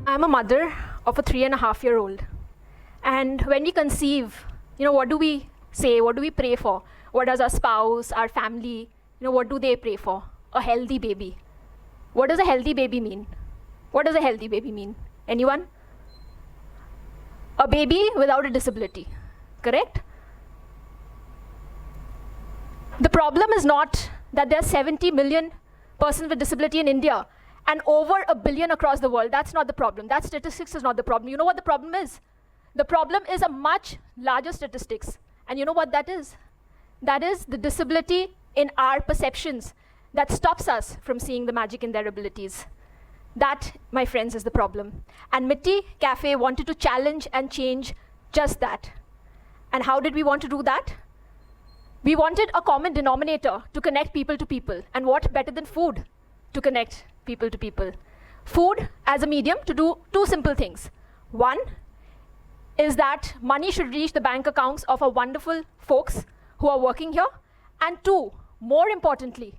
I'm a mother of a 3.5-year-old. And when we conceive, what do we say? What do we pray for? What does our spouse, our family, what do they pray for? A healthy baby. What does a healthy baby mean? What does a healthy baby mean? Anyone? A baby without a disability, correct? The problem is not that there are 70 million persons with disability in India and over 1 billion across the world. That's not the problem. That statistics is not the problem. You know what the problem is? The problem is a much larger statistics. And you know what that is? That is the disability in our perceptions that stops us from seeing the magic in their abilities. That, my friends, is the problem. And Mitti Cafe wanted to challenge and change just that. And how did we want to do that? We wanted a common denominator to connect people to people. And what better than food to connect people to people? Food as a medium to do two simple things. One is that money should reach the bank accounts of our wonderful folks who are working here. And two, more importantly,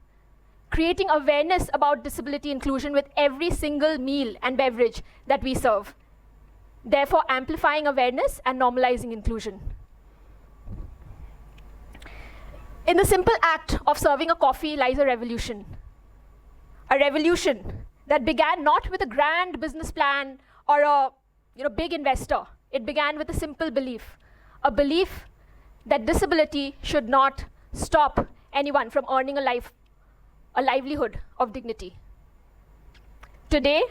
creating awareness about disability inclusion with every single meal and beverage that we serve. Therefore, amplifying awareness and normalizing inclusion. In the simple act of serving a coffee lies a revolution. A revolution that began not with a grand business plan or a big investor. It began with a simple belief. A belief that disability should not stop anyone from earning a livelihood of dignity. Today,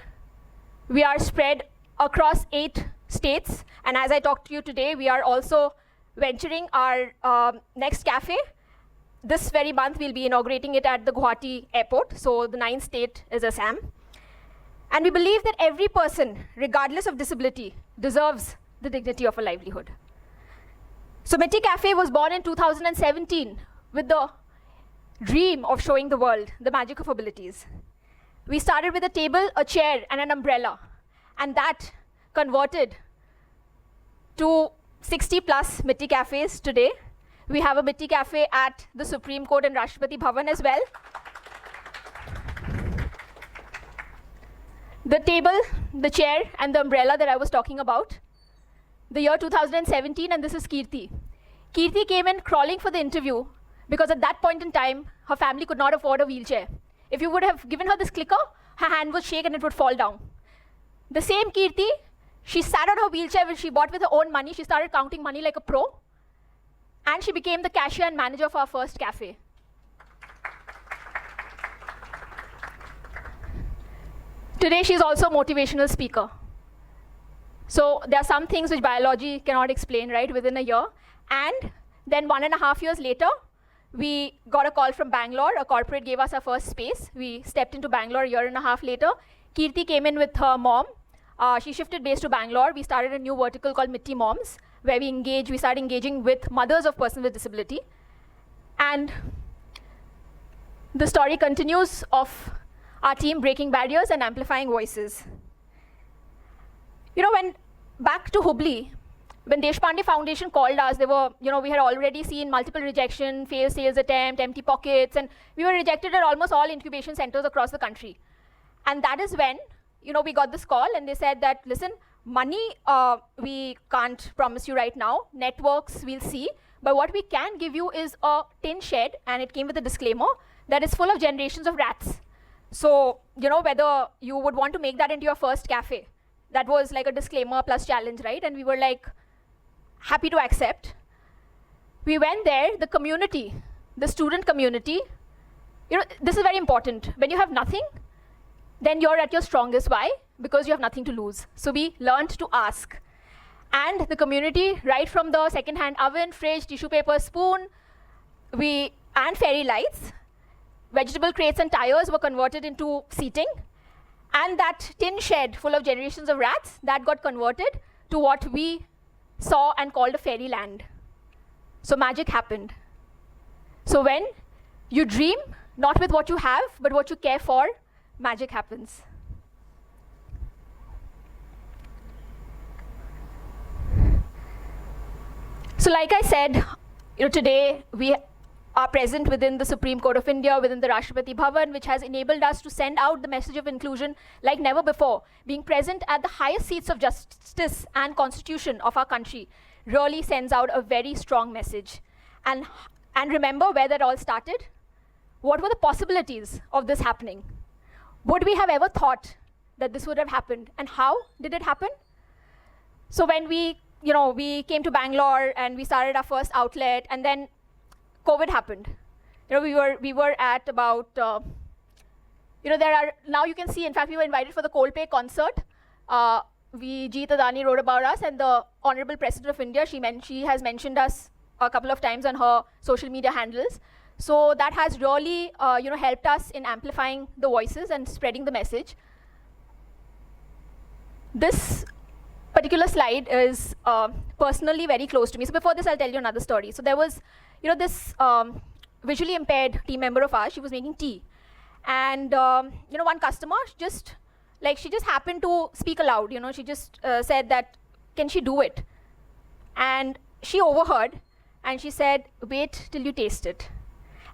we are spread across 8 states. And as I talk to you today, we are also venturing our next cafe. This very month, we'll be inaugurating it at the Guwahati airport. So the 9th state is Assam. And we believe that every person, regardless of disability, deserves the dignity of a livelihood. So Mitti Cafe was born in 2017 with the dream of showing the world the magic of abilities. We started with a table, a chair, and an umbrella. And that converted to 60 plus Mitti Cafes today. We have a Mitti Cafe at the Supreme Court and Rashtrapati Bhavan as well. The table, the chair, and the umbrella that I was talking about. The year 2017, and this is Kirti. Kirti came in crawling for the interview because at that point in time, her family could not afford a wheelchair. If you would have given her this clicker, her hand would shake and it would fall down. The same Kirti, she sat on her wheelchair which she bought with her own money. She started counting money like a pro. And she became the cashier and manager of our first cafe. Today, she's also a motivational speaker. So there are some things which biology cannot explain, right, within a year. And then 1.5 years later, we got a call from Bangalore. A corporate gave us our first space. We stepped into Bangalore a 1.5 years later. Kirti came in with her mom. She shifted base to Bangalore. We started a new vertical called Mitti Moms, where we started engaging with mothers of persons with disability. And the story continues of our team breaking barriers and amplifying voices. When back to Hubli, when Deshpande Foundation called us, they were, we had already seen multiple rejection, failed sales attempt, empty pockets, and we were rejected at almost all incubation centers across the country. And that is when, we got this call and they said that, listen, money, we can't promise you right now. Networks, we'll see. But what we can give you is a tin shed, and it came with a disclaimer, that is full of generations of rats. So, whether you would want to make that into your first cafe. That was like a disclaimer plus challenge, right? And we were like, happy to accept. We went there, the community, the student community, this is very important. When you have nothing, then you're at your strongest. Why? Because you have nothing to lose. So we learned to ask. And the community, right from the second-hand oven, fridge, tissue paper, spoon, and fairy lights, vegetable crates and tires were converted into seating. And that tin shed full of generations of rats, that got converted to what we saw and called a fairyland. So magic happened. So when you dream, not with what you have, but what you care for, magic happens. So like I said, today we are present within the Supreme Court of India, within the Rashtrapati Bhavan, which has enabled us to send out the message of inclusion like never before. Being present at the highest seats of justice and constitution of our country really sends out a very strong message. And remember where that all started? What were the possibilities of this happening? Would we have ever thought that this would have happened? And how did it happen? So when we came to Bangalore and we started our first outlet, and then COVID happened. We were at about, now you can see, in fact, we were invited for the Coldplay concert. Jeet Adani wrote about us, and the Honorable President of India, she has mentioned us a couple of times on her social media handles. So that has really, helped us in amplifying the voices and spreading the message. This particular slide is personally very close to me. So before this, I'll tell you another story. So there was, this visually impaired team member of ours. She was making tea, and one customer she just happened to speak aloud. She just said that, can she do it? And she overheard, and she said, wait till you taste it.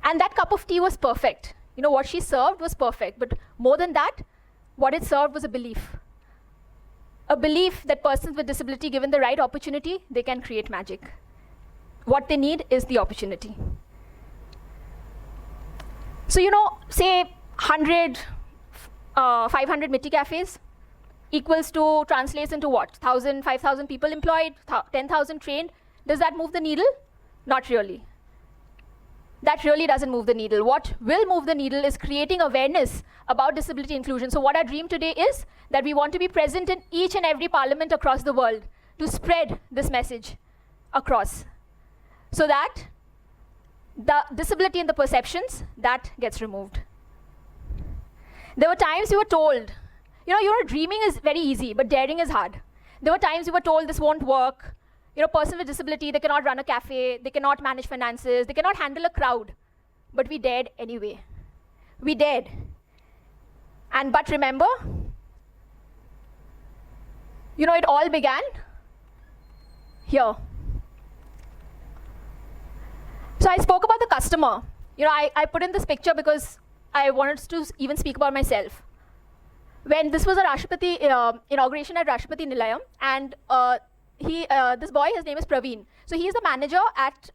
And that cup of tea was perfect. What she served was perfect, but more than that, what it served was a belief. A belief that persons with disability, given the right opportunity, they can create magic. What they need is the opportunity. So, say 100, 500 Mitti Cafes equals to, translates into what? 1,000, 5,000 people employed, 10,000 trained. Does that move the needle? Not really. That really doesn't move the needle. What will move the needle is creating awareness about disability inclusion. So what our dream today is that we want to be present in each and every parliament across the world to spread this message across, so that the disability and the perceptions, that gets removed. There were times we were told, dreaming is very easy, but daring is hard. There were times we were told this won't work. Person with disability, they cannot run a cafe, they cannot manage finances, they cannot handle a crowd. But we dared anyway. We dared. But remember, it all began here. So I spoke about the customer. I put in this picture because I wanted to even speak about myself. When this was a Rashtrapati inauguration at Rashtrapati Nilayam, and this boy, his name is Praveen. So he is the manager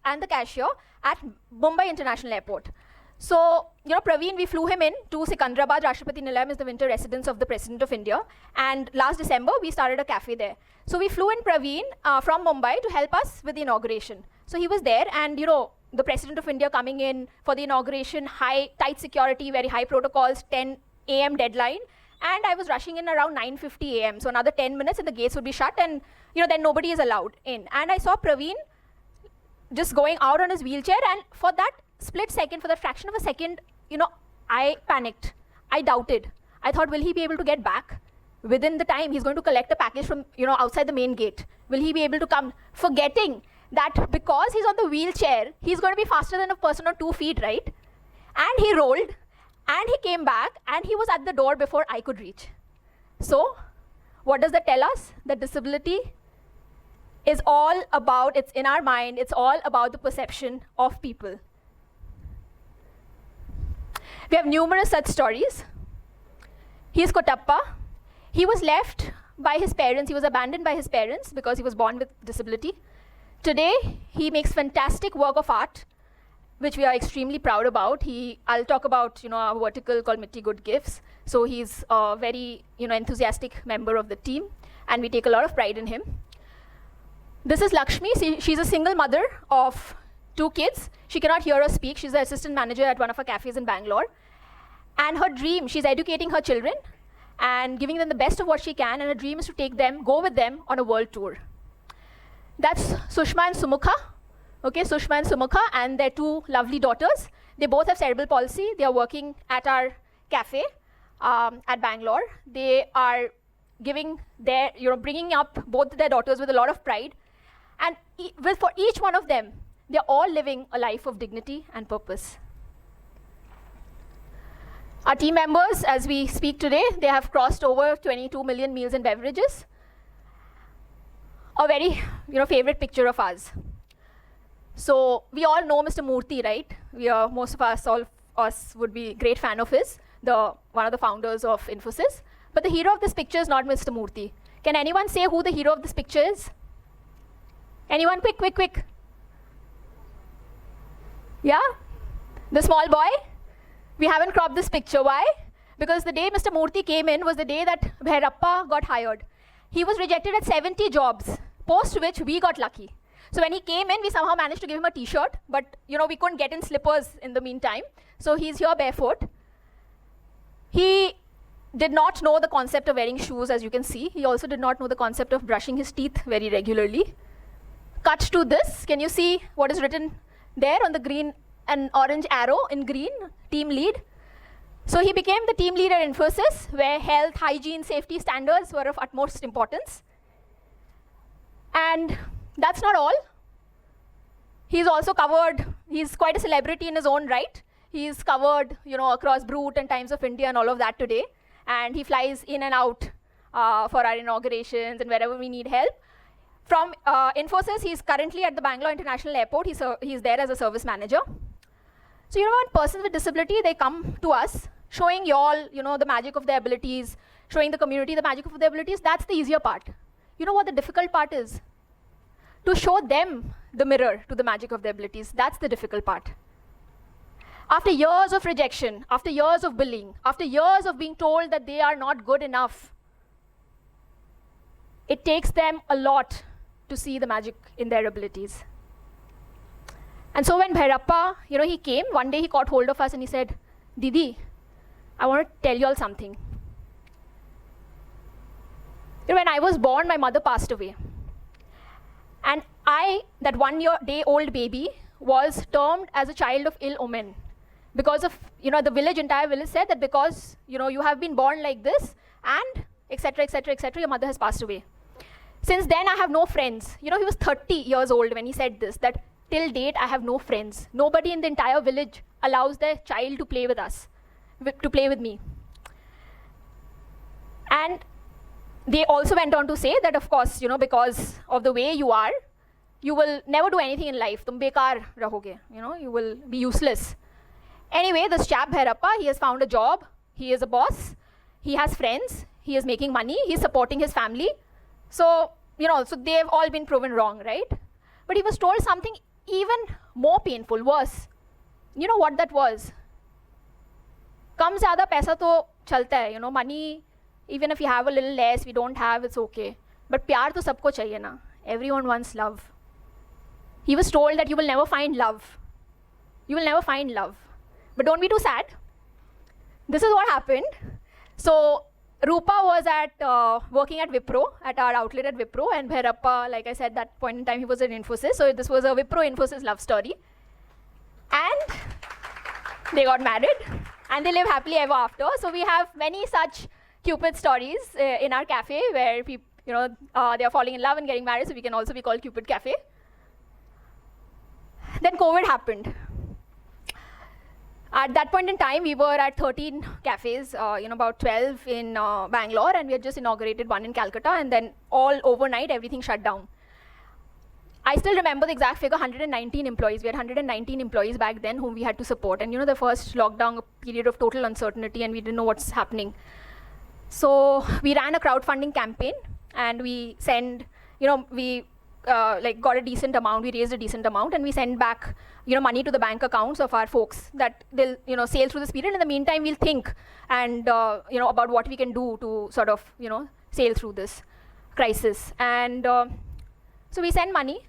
and the cashier at Mumbai International Airport. So, Praveen, we flew him in to Sikandrabad. Rashtrapati Nilayam is the winter residence of the President of India. And last December, we started a cafe there. So we flew in Praveen from Mumbai to help us with the inauguration. So he was there, and the President of India coming in for the inauguration, tight security, very high protocols, 10 a.m. deadline. And I was rushing in around 9:50 a.m. So another 10 minutes and the gates would be shut, and then nobody is allowed in. And I saw Praveen just going out on his wheelchair, and for that split second, for that fraction of a second, I panicked. I doubted. I thought, will he be able to get back within the time? He's going to collect a package from, outside the main gate. Will he be able to come? Forgetting that because he's on the wheelchair, he's going to be faster than a person on 2 feet, right? And he rolled, and he came back, and he was at the door before I could reach. So, what does that tell us? That disability is all about, it's in our mind, it's all about the perception of people. We have numerous such stories. Here's Kotappa. He was left by his parents, he was abandoned by his parents because he was born with disability. Today, he makes fantastic work of art, which we are extremely proud about. I'll talk about, our vertical called Mitti Good Gifts. So he's a very, enthusiastic member of the team, and we take a lot of pride in him. This is Lakshmi. She's a single mother of 2 kids. She cannot hear or speak. She's the assistant manager at one of our cafes in Bangalore. And her dream, she's educating her children and giving them the best of what she can, and her dream is to go with them on a world tour. That's Sushma and Sumukha. Okay, Sushma and Sumukha, and their 2 lovely daughters. They both have cerebral palsy. They are working at our cafe at Bangalore. They are bringing up both their daughters with a lot of pride. And for each one of them, they're all living a life of dignity and purpose. Our team members, as we speak today, they have crossed over 22 million meals and beverages. A very, favorite picture of ours. So we all know Mr. Murthy, right? most of us, all of us would be great fan of his, one of the founders of Infosys. But the hero of this picture is not Mr. Murthy. Can anyone say who the hero of this picture is? Anyone? Quick, quick, quick. Yeah? The small boy? We haven't cropped this picture. Why? Because the day Mr. Murthy came in was the day that Bhairappa got hired. He was rejected at 70 jobs, post which we got lucky. So when he came in, we somehow managed to give him a t-shirt, but we couldn't get in slippers in the meantime. So he's here barefoot. He did not know the concept of wearing shoes, as you can see. He also did not know the concept of brushing his teeth very regularly. Cut to this. Can you see what is written there on the green and orange arrow in green? Team lead. So he became the team leader in Infosys, where health, hygiene, safety standards were of utmost importance. And that's not all. He's also covered, he's quite a celebrity in his own right. He's covered, across Brute and Times of India and all of that today. And he flies in and out for our inaugurations and wherever we need help. From Infosys, he's currently at the Bangalore International Airport. He's there as a service manager. So when persons with disability, they come to us, showing you all, the magic of their abilities, showing the community the magic of their abilities. That's the easier part. You know what the difficult part is? To show them the mirror to the magic of their abilities. That's the difficult part. After years of rejection, after years of bullying, after years of being told that they are not good enough, it takes them a lot to see the magic in their abilities. And so when Bhairappa, he came, one day he caught hold of us and he said, Didi, I want to tell you all something. When I was born, my mother passed away. And that 1 day old baby, was termed as a child of ill omen. Because of, the entire village said that because, you have been born like this and etc., etc., etc., your mother has passed away. Since then, I have no friends. He was 30 years old when he said this, that till date, I have no friends. Nobody in the entire village allows their child to play with us, to play with me. And they also went on to say that, of course, because of the way you are, you will never do anything in life. Tum bekar rahoge, you will be useless. Anyway, this chap Bhairappa, he has found a job. He is a boss. He has friends. He is making money. He's supporting his family. So, so they've all been proven wrong, right? But he was told something even more painful, worse. You know what that was? Kam zyada paisa to chalta hai, money, even if you have a little less, we don't have, it's okay. But pyar to sabko chahiye na. Everyone wants love. He was told that you will never find love. You will never find love. But don't be too sad. This is what happened. So Rupa was working at Wipro, at our outlet at Wipro, and Bhairappa, like I said, that point in time, he was at Infosys. So this was a Wipro-Infosys love story. And they got married, and they live happily ever after. So we have many such Cupid stories in our cafe where people, they are falling in love and getting married, so we can also be called Cupid Cafe. Then COVID happened. At that point in time, we were at 13 cafes, about 12 in Bangalore, and we had just inaugurated one in Calcutta, and then all overnight, everything shut down. I still remember the exact figure, 119 employees. We had 119 employees back then whom we had to support. And the first lockdown, a period of total uncertainty, and we didn't know what's happening. So we ran a crowdfunding campaign, and we sent, we got a decent amount, we raised a decent amount, and we sent back, money to the bank accounts of our folks that they'll, sail through this period. In the meantime, we'll think and, about what we can do to sort of, sail through this crisis. And so we send money,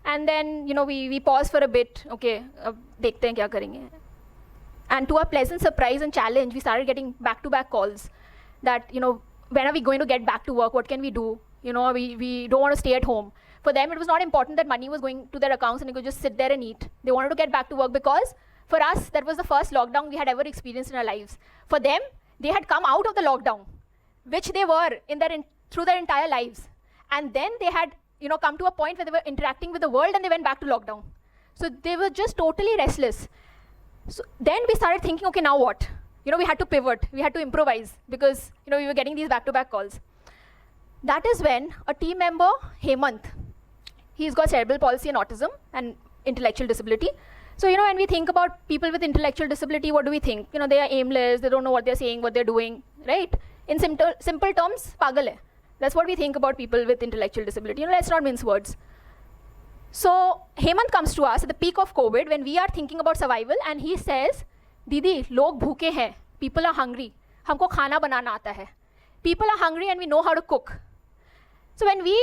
and then, we pause for a bit. Okay, dekhte hain kya karenge. And to our pleasant surprise and challenge, we started getting back-to-back calls that, when are we going to get back to work? What can we do? We don't want to stay at home. For them, it was not important that money was going to their accounts and they could just sit there and eat. They wanted to get back to work because for us, that was the first lockdown we had ever experienced in our lives. For them, they had come out of the lockdown, which they were through their entire lives. And then they had come to a point where they were interacting with the world and they went back to lockdown. So they were just totally restless. So then we started thinking, okay, now what? We had to pivot, we had to improvise because we were getting these back-to-back calls. That is when a team member, Hemant, he's got cerebral palsy and autism and intellectual disability. So, when we think about people with intellectual disability, what do we think? They are aimless, they don't know what they're saying, what they're doing, right? In simple terms, pagal hai. That's what we think about people with intellectual disability. Let's not mince words. So, Hemant comes to us at the peak of COVID when we are thinking about survival, and he says, Didi, log bhuke hai, people are hungry, humko khana banana aata hai. People are hungry and we know how to cook. So when we,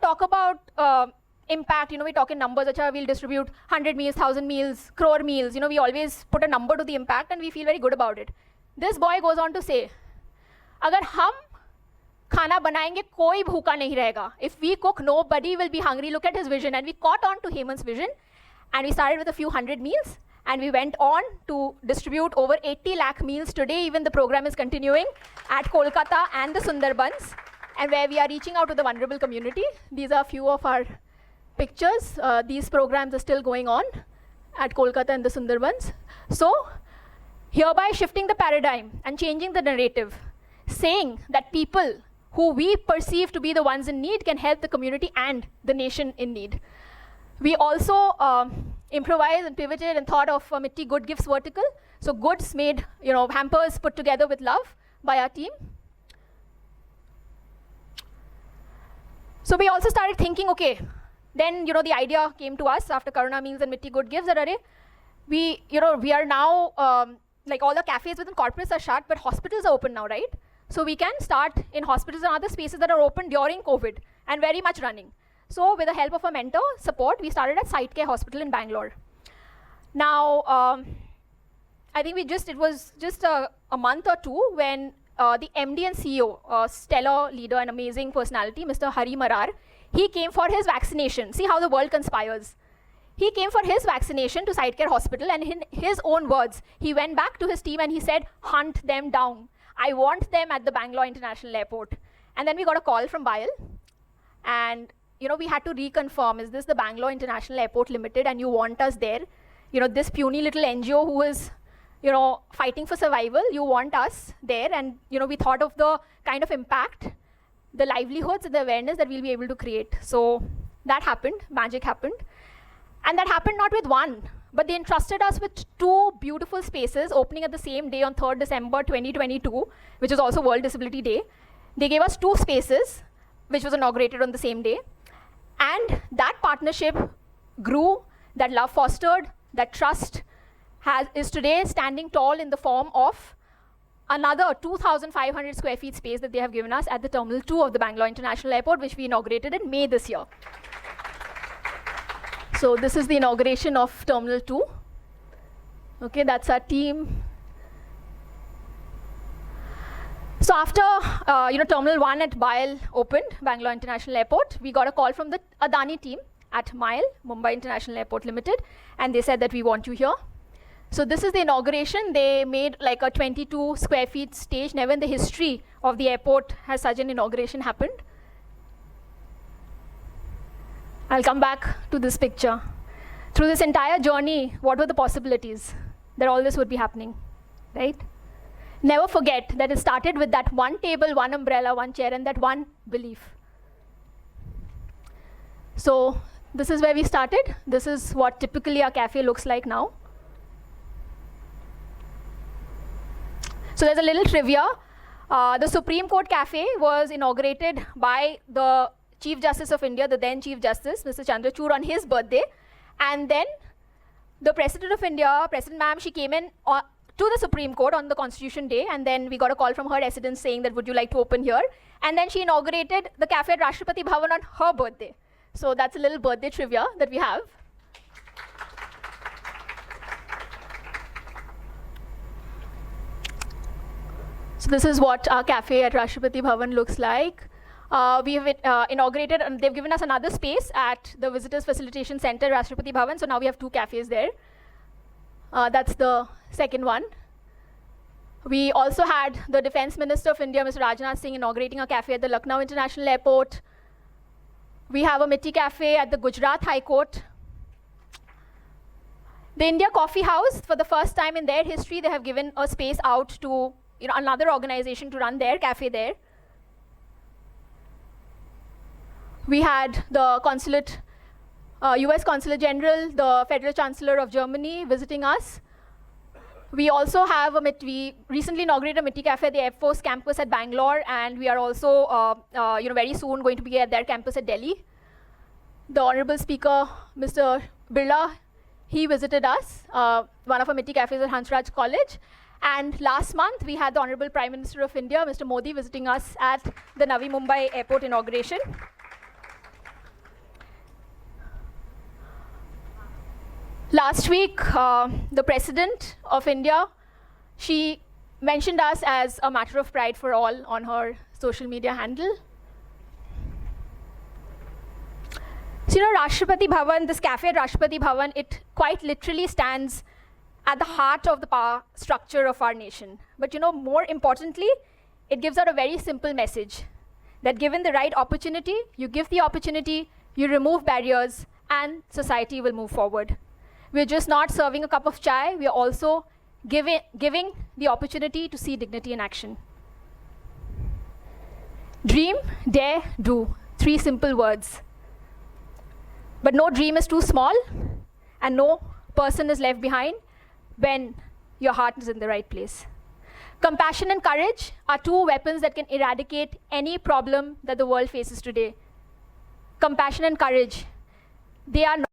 talk about impact, we talk in numbers, we'll distribute 100 meals, 1,000 meals, crore meals, we always put a number to the impact and we feel very good about it. This boy goes on to say, agar hum khana banayenge, koi bhuka nahi rahega. If we cook, nobody will be hungry. Look at his vision. And we caught on to Hemant's vision and we started with a few hundred meals and we went on to distribute over 80 lakh meals. Today, even the program is continuing at Kolkata and the Sundarbans, and where we are reaching out to the vulnerable community. These are a few of our pictures. These programs are still going on at Kolkata and the Sundarbans. So, hereby shifting the paradigm and changing the narrative, saying that people who we perceive to be the ones in need can help the community and the nation in need. We also improvised and pivoted and thought of Mitti Good Gifts vertical. So goods made, hampers put together with love by our team. So we also started thinking, okay, then, the idea came to us after Karuna Meals and Mitti Good Gifts that, we are now, like all the cafes within corporates are shut, but hospitals are open now, right? So we can start in hospitals and other spaces that are open during COVID and very much running. So with the help of a mentor support, we started at Site Care Hospital in Bangalore. Now, I think it was just a month or two when the MD and CEO, a stellar leader and amazing personality, Mr. Hari Marar, he came for his vaccination. See how the world conspires. He came for his vaccination to Site Care Hospital, and in his own words, he went back to his team and he said, hunt them down. I want them at the Bangalore International Airport. And then we got a call from Bayal, and we had to reconfirm, is this the Bangalore International Airport Limited and you want us there? This puny little NGO who is, fighting for survival, you want us there. And, we thought of the kind of impact, the livelihoods and the awareness that we'll be able to create. So that happened, magic happened. And that happened not with one, but they entrusted us with two beautiful spaces opening at the same day on 3rd December 2022, which is also World Disability Day. They gave us two spaces, which was inaugurated on the same day. And that partnership grew, that love fostered, that trust is today standing tall in the form of another 2,500 square feet space that they have given us at the Terminal 2 of the Bangalore International Airport, which we inaugurated in May this year. So this is the inauguration of Terminal 2. Okay, that's our team. So after Terminal 1 at Bayal opened, Bangalore International Airport, we got a call from the Adani team at MILE, Mumbai International Airport Limited, and they said that we want you here. So this is the inauguration. They made like a 22 square feet stage. Never in the history of the airport has such an inauguration happened. I'll come back to this picture. Through this entire journey, what were the possibilities that all this would be happening, right? Never forget that it started with that one table, one umbrella, one chair, and that one belief. So this is where we started. This is what typically our cafe looks like now. So there's a little trivia. The Supreme Court Cafe was inaugurated by the Chief Justice of India, the then Chief Justice, Mr. Chandrachud, on his birthday. And then the President of India, President Ma'am, she came in to the Supreme Court on the Constitution Day, and then we got a call from her residence saying that would you like to open here? And then she inaugurated the cafe at Rashtrapati Bhavan on her birthday. So that's a little birthday trivia that we have. So this is what our cafe at Rashtrapati Bhavan looks like. We have inaugurated, and they've given us another space at the Visitors Facilitation Center, Rashtrapati Bhavan. So now we have two cafes there. That's the second one. We also had the Defense Minister of India, Mr. Rajnath Singh, inaugurating a cafe at the Lucknow International Airport. We have a Mitti Cafe at the Gujarat High Court. The India Coffee House, for the first time in their history, they have given a space out to another organization to run their cafe there. We had the consulate US Consul General, the Federal Chancellor of Germany visiting us. We also have we recently inaugurated a Mitti Cafe at the Air Force campus at Bangalore, and we are also very soon going to be at their campus at Delhi. The Honorable Speaker, Mr. Birla, he visited us, one of our Mitti Cafes at Hansraj College. And last month, we had the Honorable Prime Minister of India, Mr. Modi, visiting us at the Navi Mumbai Airport inauguration. Last week, the President of India, she mentioned us as a matter of pride for all on her social media handle. So, Rashtrapati Bhavan, this cafe at Rashtrapati Bhavan, it quite literally stands at the heart of the power structure of our nation. But, more importantly, it gives out a very simple message that given the right opportunity, you give the opportunity, you remove barriers, and society will move forward. We're just not serving a cup of chai, we are also giving the opportunity to see dignity in action. Dream, dare, do. 3 simple words. But no dream is too small, and no person is left behind when your heart is in the right place. Compassion and courage are 2 weapons that can eradicate any problem that the world faces today. Compassion and courage, they are not